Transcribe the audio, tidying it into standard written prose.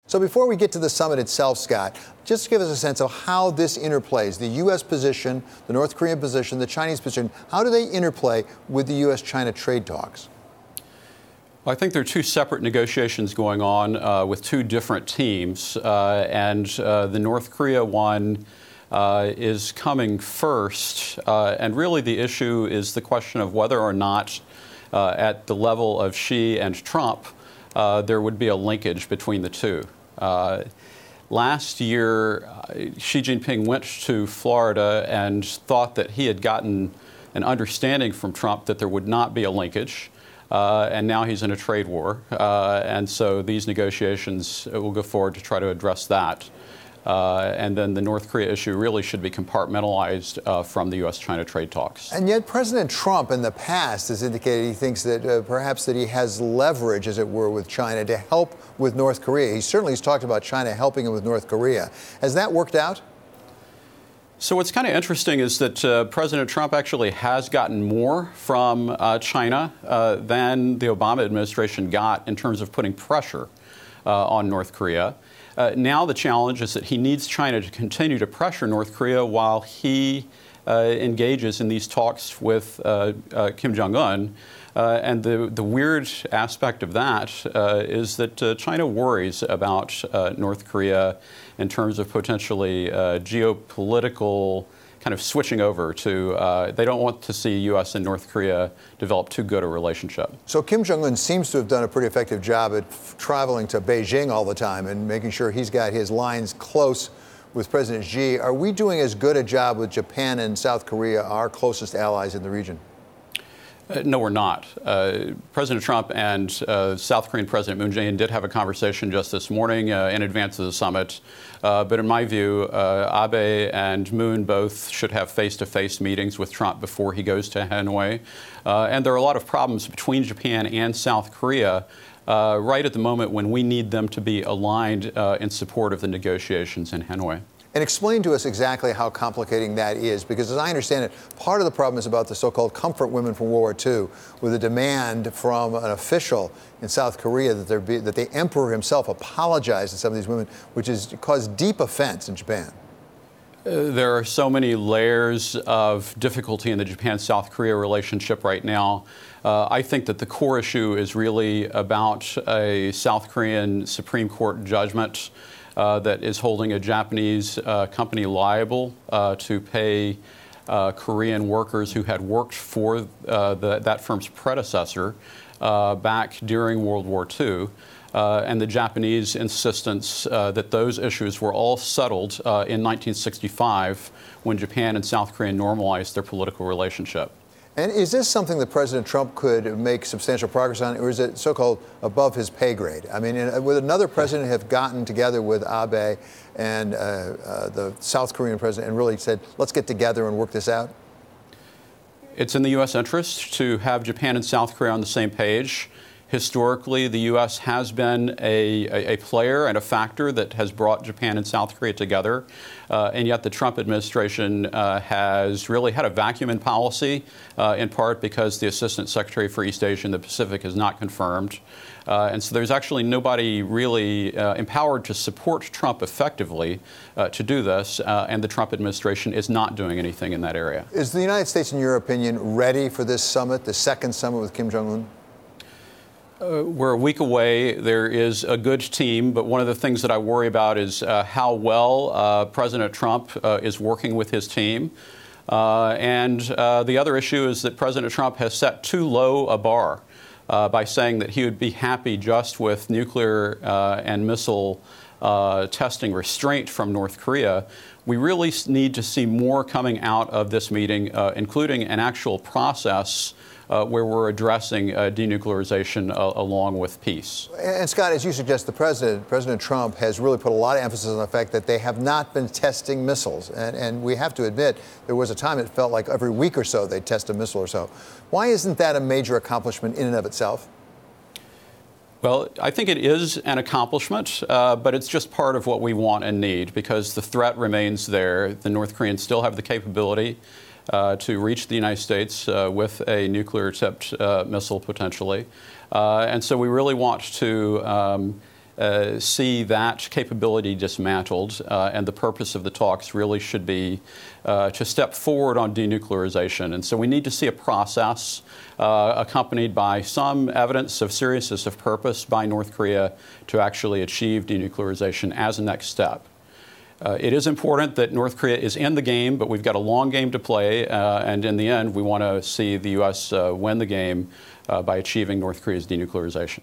So before we get to the summit itself, Scott, just give us a sense of how this interplays, the U.S. position, the North Korean position, the Chinese position. How do they interplay with the U.S.-China trade talks? Well, I think there are two separate negotiations going on with two different teams. The North Korea one is coming first. And really the issue is the question of whether or not at the level of Xi and Trump, there would be a linkage between the two. Last year, Xi Jinping went to Florida and thought that he had gotten an understanding from Trump that there would not be a linkage. And now he's in a trade war. And so these negotiations will go forward to try to address that. And then the North Korea issue really should be compartmentalized from the U.S.-China trade talks. And yet President Trump in the past has indicated he thinks that perhaps that he has leverage, as it were, with China to help with North Korea. He certainly has talked about China helping him with North Korea. Has that worked out? So what's kind of interesting is that President Trump actually has gotten more from China than the Obama administration got in terms of putting pressure on North Korea. Now the challenge is that he needs China to continue to pressure North Korea while he engages in these talks with Kim Jong Un. And the weird aspect of that is that China worries about North Korea in terms of potentially geopolitical kind of switching over to, they don't want to see U.S. and North Korea develop too good a relationship. So Kim Jong Un seems to have done a pretty effective job at traveling to Beijing all the time and making sure he's got his lines close with President Xi. Are we doing as good a job with Japan and South Korea, our closest allies in the region? No, we're not. President Trump and South Korean President Moon Jae-in did have a conversation just this morning in advance of the summit. But in my view, Abe and Moon both should have face-to-face meetings with Trump before he goes to Hanoi. And there are a lot of problems between Japan and South Korea right at the moment when we need them to be aligned in support of the negotiations in Hanoi. And explain to us exactly how complicating that is, because as I understand it, part of the problem is about the so-called comfort women from World War II, with a demand from an official in South Korea that the emperor himself apologize to some of these women, which has caused deep offense in Japan. There are so many layers of difficulty in the Japan-South Korea relationship right now. I think that the core issue is really about a South Korean Supreme Court judgment that is holding a Japanese company liable to pay Korean workers who had worked for that firm's predecessor back during World War II. And the Japanese insistence that those issues were all settled in 1965 when Japan and South Korea normalized their political relationship. And is this something that President Trump could make substantial progress on, or is it so-called above his pay grade? I mean, would another president have gotten together with Abe and the South Korean president and really said, let's get together and work this out? It's in the U.S. interest to have Japan and South Korea on the same page. Historically, the U.S. has been a player and a factor that has brought Japan and South Korea together. And yet the Trump administration has really had a vacuum in policy, in part because the Assistant Secretary for East Asia and the Pacific is not confirmed. And so there's actually nobody really empowered to support Trump effectively to do this. And the Trump administration is not doing anything in that area. Is the United States, in your opinion, ready for this summit, the second summit with Kim Jong Un? We're a week away. There is a good team, but one of the things that I worry about is how well President Trump is working with his team. And the other issue is that President Trump has set too low a bar by saying that he would be happy just with nuclear and missile testing restraint from North Korea. We really need to see more coming out of this meeting, including an actual process where we're addressing denuclearization along with peace. And Scott, as you suggest, President Trump has really put a lot of emphasis on the fact that they have not been testing missiles. And we have to admit, there was a time it felt like every week or so they'd test a missile or so. Why isn't that a major accomplishment in and of itself? Well, I think it is an accomplishment, but it's just part of what we want and need, because the threat remains there. The North Koreans still have the capability to reach the United States with a nuclear-tipped missile, potentially. And so we really want to see that capability dismantled, and the purpose of the talks really should be to step forward on denuclearization. And so we need to see a process accompanied by some evidence of seriousness of purpose by North Korea to actually achieve denuclearization as a next step. It is important that North Korea is in the game, but we've got a long game to play, and in the end, we want to see the U.S. win the game by achieving North Korea's denuclearization.